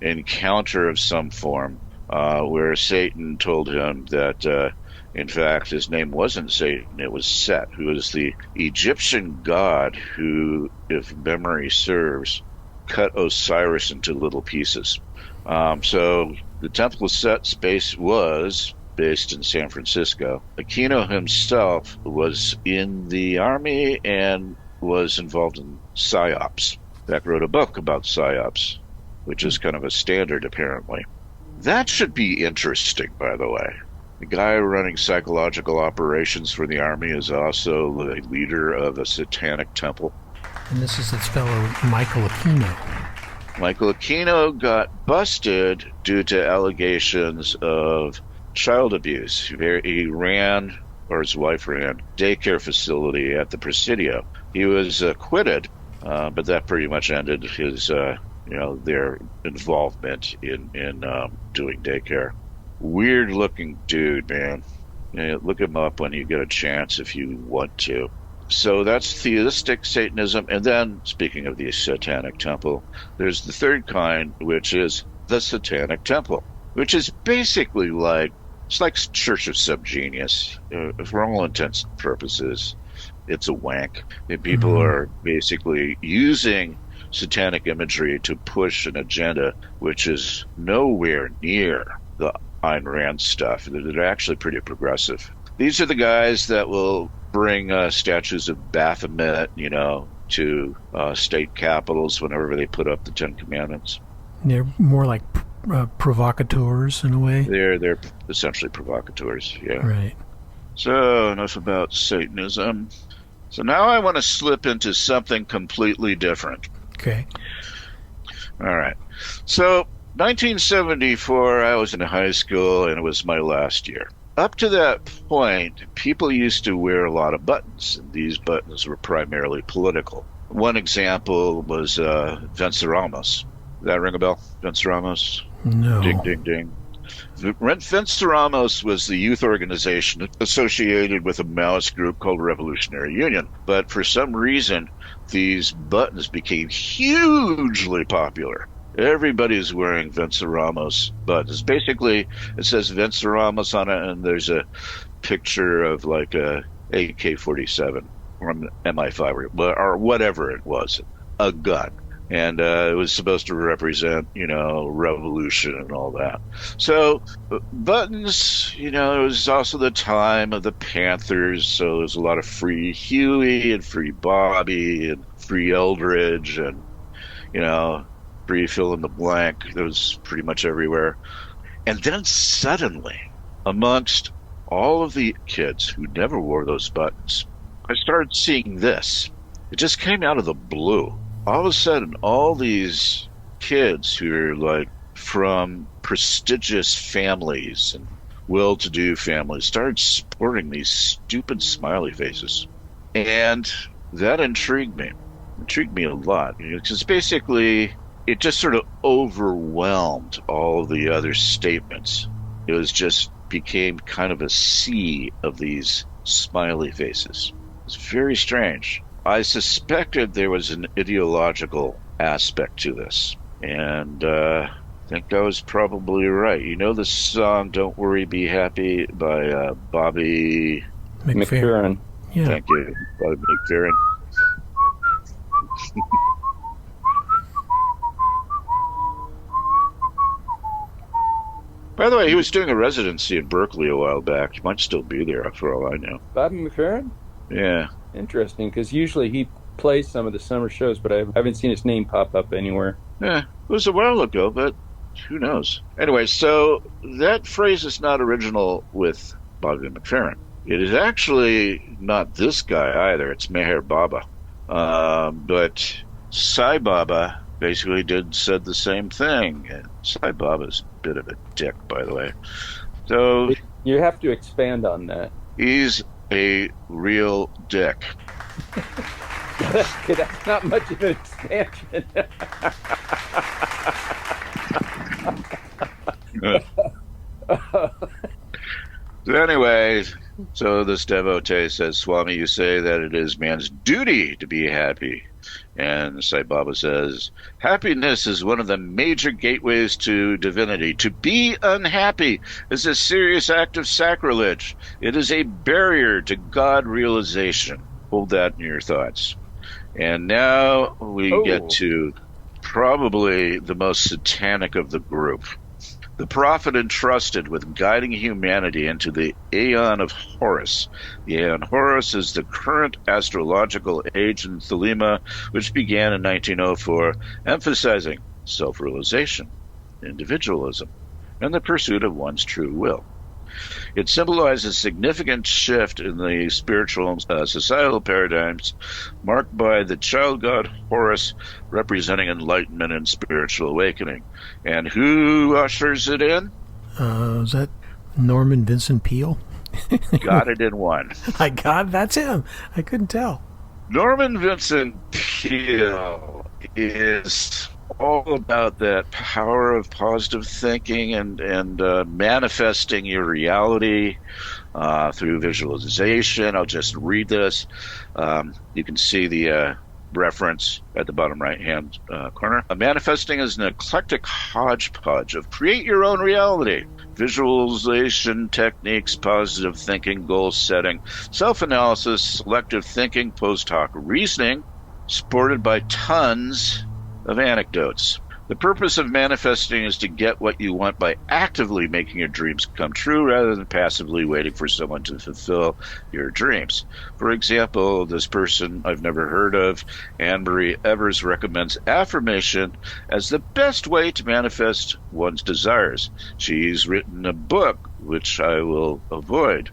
encounter of some form where Satan told him that In fact, his name wasn't Satan, it was Set, who is the Egyptian god who, if memory serves, cut Osiris into little pieces. So the Temple of Set was based in San Francisco. Aquino himself was in the army and was involved in psyops. In fact, wrote a book about psyops, which is kind of a standard, apparently. That should be interesting, by the way. The guy running psychological operations for the army is also the leader of a satanic temple. And this is its fellow Michael Aquino. Michael Aquino got busted due to allegations of child abuse. He ran, or his wife ran, daycare facility at the Presidio. He was acquitted, but that pretty much ended his, their involvement in doing daycare. Weird-looking dude, man. Look him up when you get a chance if you want to. So that's theistic Satanism. And then, speaking of the Satanic Temple, there's the third kind, which is the Satanic Temple, which is basically it's like Church of Subgenius. For all intents and purposes, it's a wank. And people are basically using satanic imagery to push an agenda which is nowhere near the Ayn Rand stuff. They're actually pretty progressive. These are the guys that will bring statues of Baphomet, to state capitals whenever they put up the Ten Commandments. They're more like provocateurs in a way. They're essentially provocateurs, yeah. Right. So enough about Satanism. So now I want to slip into something completely different. Okay. All right. So 1974, I was in high school, and it was my last year. Up to that point, people used to wear a lot of buttons, and these buttons were primarily political. One example was Vince Ramos. Does that ring a bell? Vince Ramos? No. Ding, ding, ding. Vince Ramos was the youth organization associated with a Maoist group called Revolutionary Union. But for some reason, these buttons became hugely popular. Everybody's wearing Vince Ramos buttons. Basically, it says Vince Ramos on it, and there's a picture of like a AK-47 or an MI5 or whatever it was, a gun. And it was supposed to represent, revolution and all that. So buttons, it was also the time of the Panthers, so there was a lot of Free Huey and Free Bobby and Free Eldridge and, free fill in the blank. That was pretty much everywhere. And then suddenly, amongst all of the kids who never wore those buttons, I started seeing this. It just came out of the blue. All of a sudden, all these kids who are from prestigious families and well-to-do families started sporting these stupid smiley faces. And that intrigued me. Intrigued me a lot. Because basically, it just sort of overwhelmed all the other statements. It was just became kind of a sea of these smiley faces. It's very strange. I suspected there was an ideological aspect to this, and I think I was probably right. You know the song "Don't Worry, Be Happy" by Bobby McFerrin. Yeah. Thank you, Bobby McFerrin. By the way, he was doing a residency in Berkeley a while back. He might still be there, for all I know. Bobby McFerrin? Yeah. Interesting, because usually he plays some of the summer shows, but I haven't seen his name pop up anywhere. Yeah, it was a while ago, but who knows? Anyway, so that phrase is not original with Bobby McFerrin. It is actually not this guy either. It's Meher Baba. But Sai Baba basically said the same thing. Sai Baba's a bit of a dick, by the way. So you have to expand on that. He's a real dick. That's not much of an expansion. So anyway, So this devotee says, Swami, you say that it is man's duty to be happy. And Sai Baba says, happiness is one of the major gateways to divinity. To be unhappy is a serious act of sacrilege. It is a barrier to God realization. Hold that in your thoughts. And now we get to probably the most satanic of the group. The prophet entrusted with guiding humanity into the Aeon of Horus. The Aeon Horus is the current astrological age in Thelema, which began in 1904, emphasizing self-realization, individualism, and the pursuit of one's true will. It symbolizes a significant shift in the spiritual societal paradigms, marked by the child god Horus representing enlightenment and spiritual awakening. And who ushers it in? Is that Norman Vincent Peale? Got it in one. That's him. I couldn't tell. Norman Vincent Peale is all about that power of positive thinking and manifesting your reality through visualization. I'll just read this. You can see the reference at the bottom right-hand corner. Manifesting is an eclectic hodgepodge of create your own reality, visualization techniques, positive thinking, goal setting, self-analysis, selective thinking, post hoc reasoning, supported by tons of anecdotes. The purpose of manifesting is to get what you want by actively making your dreams come true rather than passively waiting for someone to fulfill your dreams. For example, this person I've never heard of, Anne-Marie Evers, recommends affirmation as the best way to manifest one's desires. She's written a book, which I will avoid.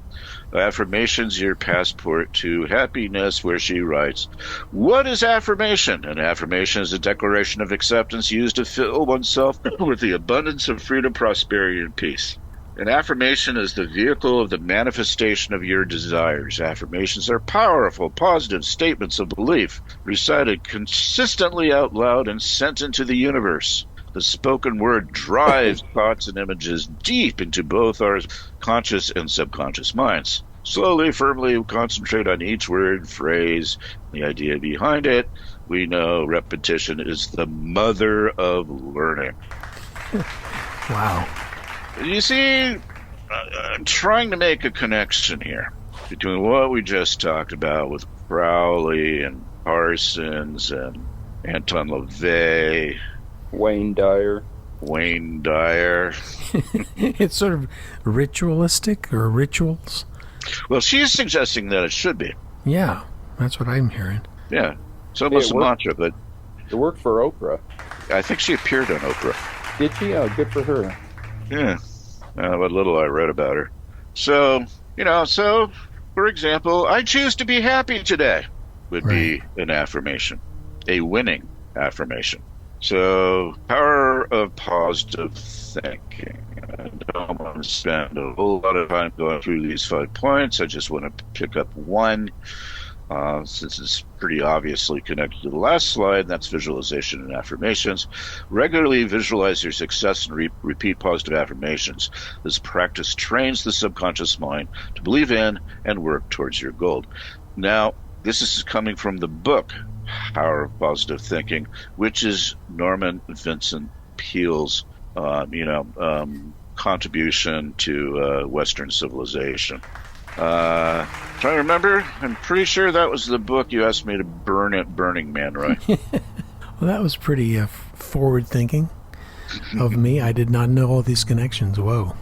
Affirmations, your passport to happiness, where she writes, what is affirmation? An affirmation is a declaration of acceptance used to fill oneself with the abundance of freedom, prosperity, and peace. An affirmation is the vehicle of the manifestation of your desires. Affirmations are powerful, positive statements of belief, recited consistently out loud and sent into the universe. The spoken word drives thoughts and images deep into both our conscious and subconscious minds. Slowly, firmly concentrate on each word, phrase, the idea behind it. We know repetition is the mother of learning. Wow. You see, I'm trying to make a connection here between what we just talked about with Crowley and Parsons and Anton LaVey, Wayne Dyer. It's sort of ritualistic or rituals. Well, she's suggesting that it should be. Yeah, that's what I'm hearing. Yeah. So almost a mantra, but it worked for Oprah. I think she appeared on Oprah. Did she? Oh, good for her. Yeah. What little I read about her. So, for example, I choose to be happy today would be an affirmation, a winning affirmation. So, power of positive thinking. I don't want to spend a whole lot of time going through these 5 points. I just want to pick up one, since it's pretty obviously connected to the last slide, and that's visualization and affirmations. Regularly visualize your success and repeat positive affirmations. This practice trains the subconscious mind to believe in and work towards your goal. Now, this is coming from the book, Power of Positive Thinking, which is Norman Vincent Peale's, contribution to Western civilization. Trying to remember, I'm pretty sure that was the book you asked me to burn at Burning Man, right? Well, that was pretty forward thinking of me. I did not know all these connections. Whoa.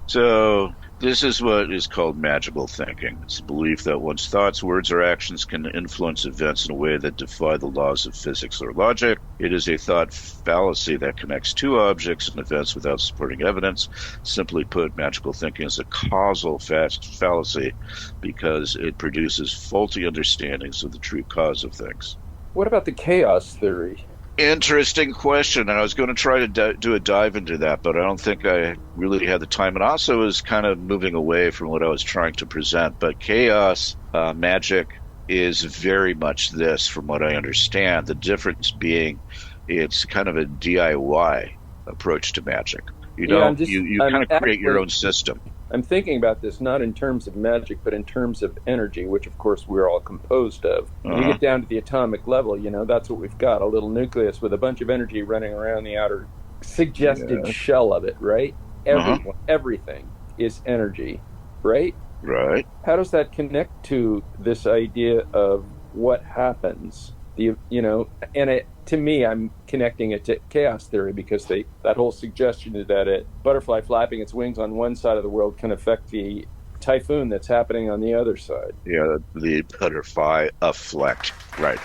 So this is what is called magical thinking. It's a belief that one's thoughts, words, or actions can influence events in a way that defy the laws of physics or logic. It is a thought fallacy that connects two objects and events without supporting evidence. Simply put, magical thinking is a causal fallacy because it produces faulty understandings of the true cause of things. What about the chaos theory? Interesting question, and I was going to try to do a dive into that, but I don't think I really had the time, and also was kind of moving away from what I was trying to present. But chaos magic is very much this, from what I understand. The difference being it's kind of a DIY approach to magic. You kind of create your own system. I'm thinking about this not in terms of magic, but in terms of energy, which of course we're all composed of. When you Uh-huh. get down to the atomic level, that's what we've got, a little nucleus with a bunch of energy running around the outer suggested Yeah. shell of it, right? Uh-huh. Everything is energy, right? Right. How does that connect to this idea of what happens? To me, I'm connecting it to chaos theory because that whole suggestion is that a butterfly flapping its wings on one side of the world can affect the typhoon that's happening on the other side. Yeah, the butterfly effect. Right.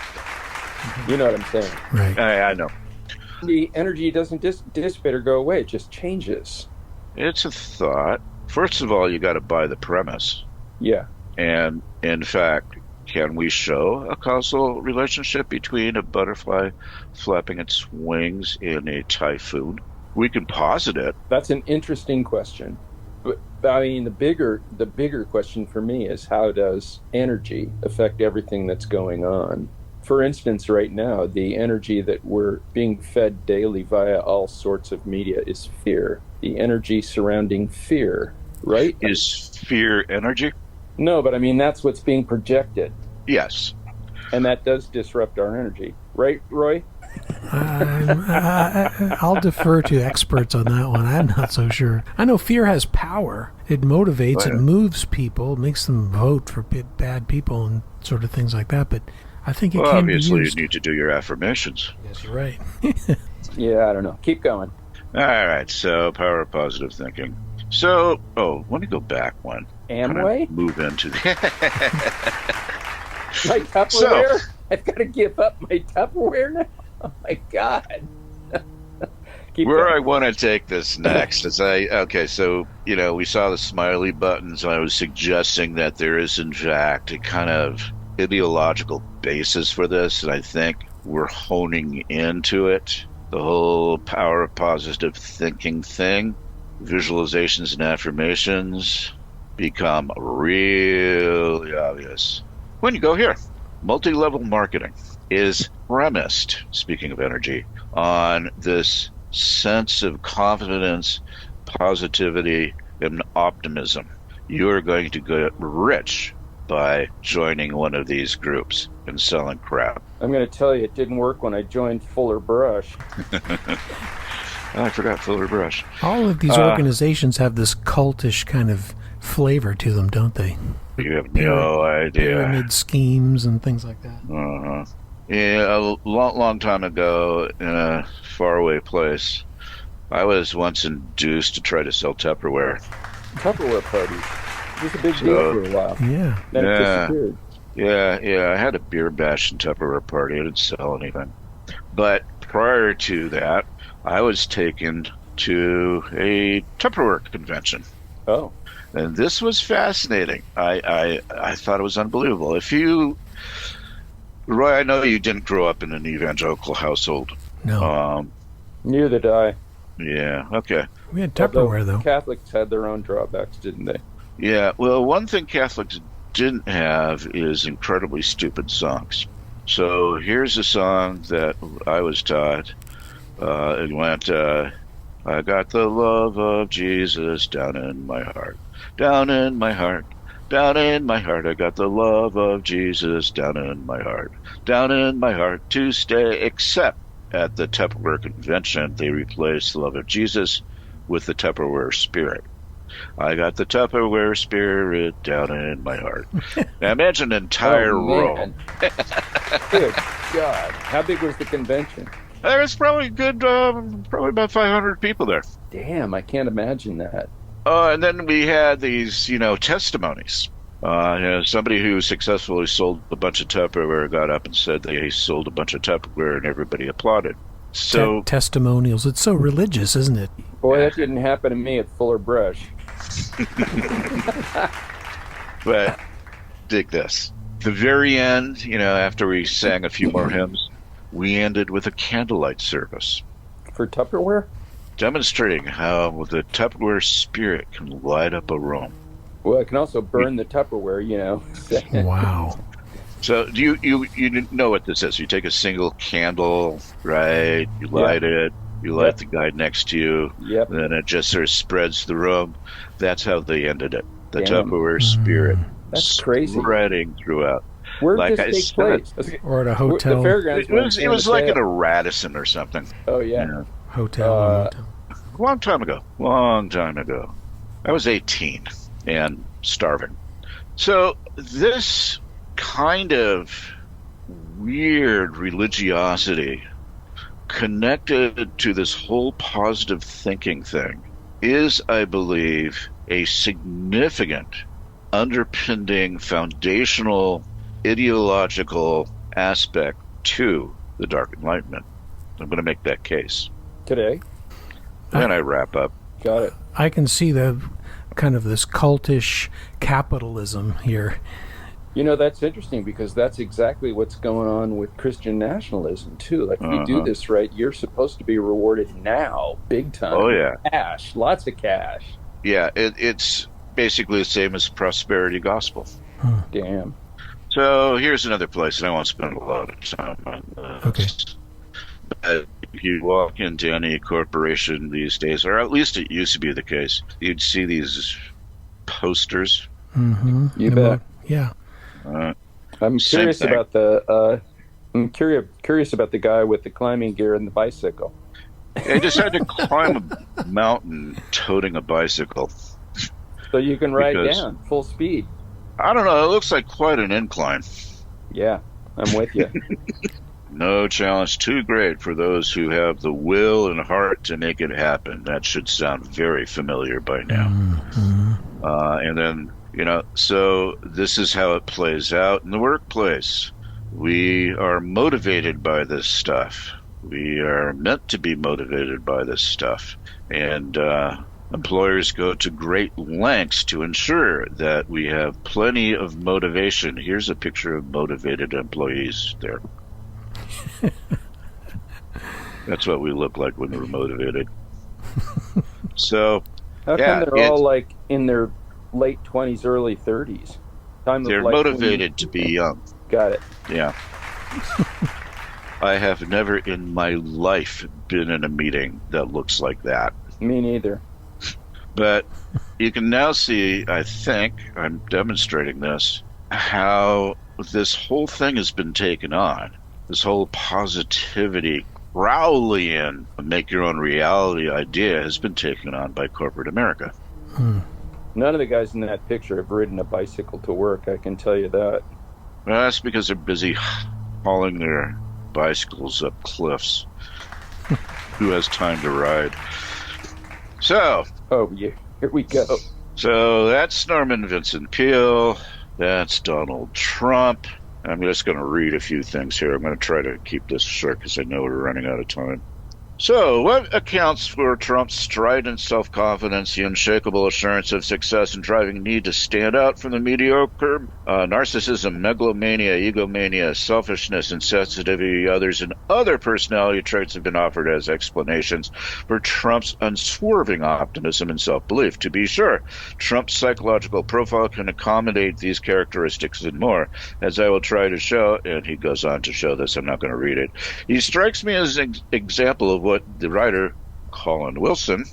You know what I'm saying? Right. I know. The energy doesn't dissipate or go away; it just changes. It's a thought. First of all, you got to buy the premise. Yeah. And in fact, can we show a causal relationship between a butterfly flapping its wings in a typhoon? We can posit it. That's an interesting question. But I mean, the bigger question for me is, how does energy affect everything that's going on? For instance, right now, the energy that we're being fed daily via all sorts of media is fear. The energy surrounding fear, right? Is fear energy? No, but I mean, that's what's being projected. Yes. And that does disrupt our energy. Right, Roy? I'll defer to experts on that one. I'm not so sure. I know fear has power. It motivates, Oh, yeah. it moves people, makes them vote for bad people and sort of things like that. But I think it Well, can be obviously, you used. need to do your affirmations. Yes, you're right. Yeah, I don't know. Keep going. All right. So, power of positive thinking. So, let me go back one. Amway? Move into the. My Tupperware? I've got to give up my Tupperware now? Oh, my God. Where I want to take this next is so, we saw the smiley buttons, and I was suggesting that there is, in fact, a kind of ideological basis for this, and I think we're honing into it. The whole power of positive thinking thing, visualizations and affirmations become really obvious. When you go here, multi-level marketing is premised, speaking of energy, on this sense of confidence, positivity, and optimism. You're going to get rich by joining one of these groups and selling crap. I'm going to tell you, it didn't work when I joined Fuller Brush. I forgot Fuller Brush. All of these organizations have this cultish kind of flavor to them, don't they? You have no idea. Pyramid schemes and things like that. Uh-huh. Yeah, a long time ago in a faraway place, I was once induced to try to sell Tupperware. Tupperware parties. It was a big deal for a while. Yeah. Then it disappeared. Yeah. I had a beer bash and Tupperware party. I didn't sell anything. But prior to that, I was taken to a Tupperware convention. Oh. And this was fascinating. I thought it was unbelievable. Roy, I know you didn't grow up in an evangelical household. No. Neither did I. Yeah, okay. We had Tupperware, though. Catholics had their own drawbacks, didn't they? Yeah, well, one thing Catholics didn't have is incredibly stupid songs. So here's a song that I was taught. It went, I got the love of Jesus down in my heart. Down in my heart. Down in my heart, I got the love of Jesus down in my heart. Down in my heart to stay, except at the Tupperware convention, they replaced the love of Jesus with the Tupperware spirit. I got the Tupperware spirit down in my heart. Now imagine an entire row. Good God. How big was the convention? There was probably probably about 500 people there. Damn, I can't imagine that. And then we had these, testimonies. Somebody who successfully sold a bunch of Tupperware got up and said they sold a bunch of Tupperware, and everybody applauded. So testimonials. It's so religious, isn't it? Boy, that didn't happen to me at Fuller Brush. But dig this. The very end, after we sang a few more hymns, we ended with a candlelight service. For Tupperware? Demonstrating how the Tupperware spirit can light up a room. Well, it can also burn the Tupperware, Wow. So you know what this is. You take a single candle, right? You light it. You light Yep. the guy next to you, Yep. then it just sort of spreads the room. That's how they ended it. The Damn. Tupperware spirit That's crazy. spreading throughout. Where did Like this I take said, place? Or at a The hotel. fairgrounds were in it San was like at Mateo. a Radisson or something. Oh, yeah. Yeah. Hotel or Uh, motel. Long time ago. Long time ago. I was 18 and starving. So this kind of weird religiosity connected to this whole positive thinking thing is, I believe, a significant underpinning foundational ideological aspect to the Dark Enlightenment. I'm going to make that case. Today. Then I wrap up. Got it. I can see the kind of this cultish capitalism here. You know, that's interesting because that's exactly what's going on with Christian nationalism, too. Like, if you do Uh-huh. this right, you're supposed to be rewarded now, big time. Oh, yeah. Cash, lots of cash. Yeah, it's basically the same as prosperity gospel. Damn. So here's another place, and I won't spend a lot of time on this. Okay. If you walk into any corporation these days, or at least it used to be the case, you'd see these posters. Mm-hmm. You bet. Yeah. I'm Same curious thing. about the curious about the guy with the climbing gear and the bicycle. They decided to climb a mountain toting a bicycle. So you can ride Because- down full speed. I don't know, it looks like quite an incline. Yeah, I'm with you. No challenge too great for those who have the will and heart to make it happen. That should sound very familiar by now. And then, so this is how it plays out in the workplace. We are motivated by this stuff. We are meant to be motivated by this stuff. And employers go to great lengths to ensure that we have plenty of motivation. Here's a picture of motivated employees there. That's what we look like when we're motivated. So, How Yeah, come they're all like in their late 20s, early 30s? Time of they're life when motivated to be young. Got it. Yeah. I have never in my life been in a meeting that looks like that. Me neither. But you can now see, I think, I'm demonstrating this, how this whole thing has been taken on. This whole positivity, Crowleyan, make your own reality idea has been taken on by corporate America. None of the guys in that picture have ridden a bicycle to work, I can tell you that. Well, that's because they're busy hauling their bicycles up cliffs. Who has time to ride? So Oh, yeah. Here we go. that's Norman Vincent Peale. That's Donald Trump. I'm just going to read a few things here. I'm going to try to keep this short because I know we're running out of time. So, what accounts for Trump's strident self-confidence, the unshakable assurance of success, and driving need to stand out from the mediocre? Narcissism, megalomania, egomania, selfishness, insensitivity to others, and other personality traits have been offered as explanations for Trump's unswerving optimism and self-belief. To be sure, Trump's psychological profile can accommodate these characteristics and more, as I will try to show, and he goes on to show this. I'm not going to read it. He strikes me as an example of what the writer Colin Wilson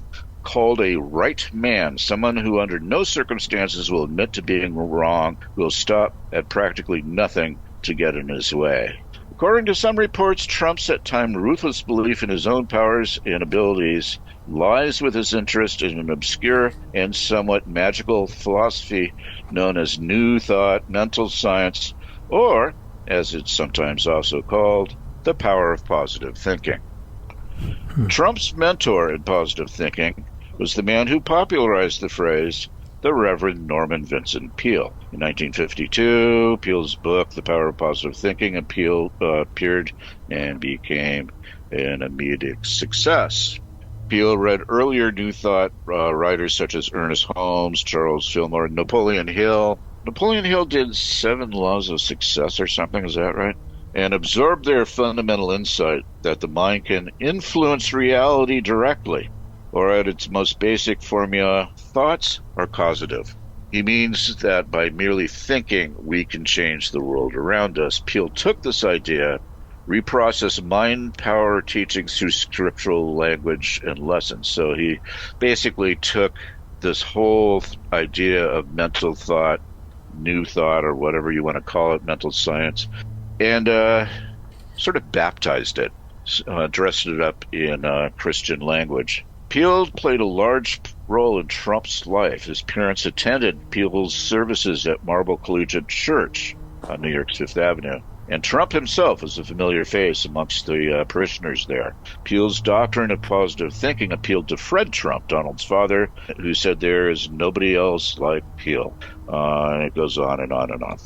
called a right man, someone who under no circumstances will admit to being wrong, will stop at practically nothing to get in his way. According to some reports, Trump's at times ruthless belief in his own powers and abilities lies with his interest in an obscure and somewhat magical philosophy known as New Thought, mental science, or, as it's sometimes also called, the power of positive thinking. Trump's mentor in positive thinking was the man who popularized the phrase, the Reverend Norman Vincent Peale. In 1952, Peale's book, The Power of Positive Thinking, appeared and became an immediate success. Peale read earlier New Thought writers such as Ernest Holmes, Charles Fillmore, and Napoleon Hill. Napoleon Hill did 7 Laws of Success or something, is that right? And absorbed their fundamental insight that the mind can influence reality directly, or at its most basic formula, thoughts are causative. He means that by merely thinking, we can change the world around us. Peale took this idea, reprocess mind power teachings through scriptural language and lessons. So he basically took this whole idea of mental thought, new thought, or whatever you want to call it, mental science, and sort of baptized it, dressed it up in Christian language. Peale played a large role in Trump's life. His parents attended Peale's services at Marble Collegiate Church on New York's Fifth Avenue. And Trump himself was a familiar face amongst the parishioners there. Peale's doctrine of positive thinking appealed to Fred Trump, Donald's father, who said there is nobody else like Peale. And it goes on and on and on.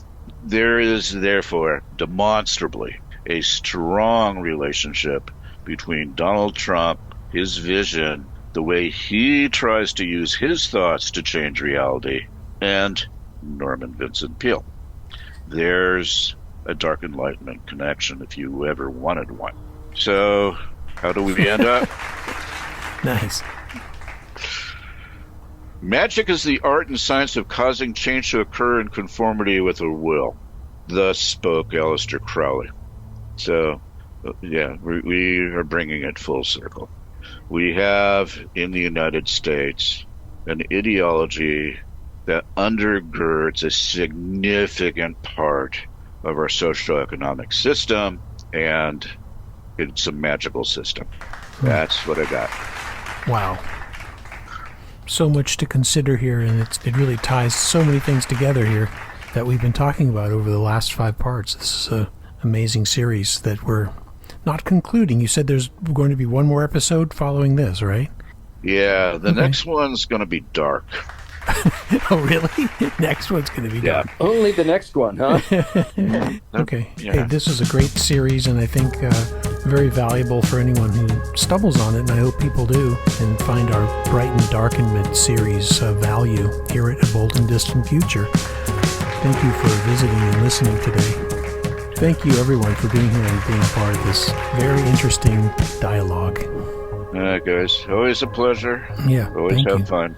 There is, therefore, demonstrably a strong relationship between Donald Trump, his vision, the way he tries to use his thoughts to change reality, and Norman Vincent Peale. There's a dark enlightenment connection if you ever wanted one. So, how do we end up? Nice. Magic is the art and science of causing change to occur in conformity with a will. Thus spoke Aleister Crowley. So, yeah, we are bringing it full circle. We have in the United States an ideology that undergirds a significant part of our socioeconomic system, and it's a magical system. That's what I got. Wow. So much to consider here, and it really ties so many things together here that we've been talking about over the last 5 parts. This is an amazing series that we're not concluding. You said there's going to be one more episode following this, right? Yeah, the next one's going to be dark. Oh, really? Next one's going to be dark. Only the next one, huh? Okay. Yeah. Hey, this is a great series, and I think very valuable for anyone who stumbles on it, and I hope people do, and find our Bright and Darkenment series value here at A Bold and Distant Future. Thank you for visiting and listening today. Thank you, everyone, for being here and being a part of this very interesting dialogue. All right, guys. Always a pleasure. Yeah, Always thank have you. fun.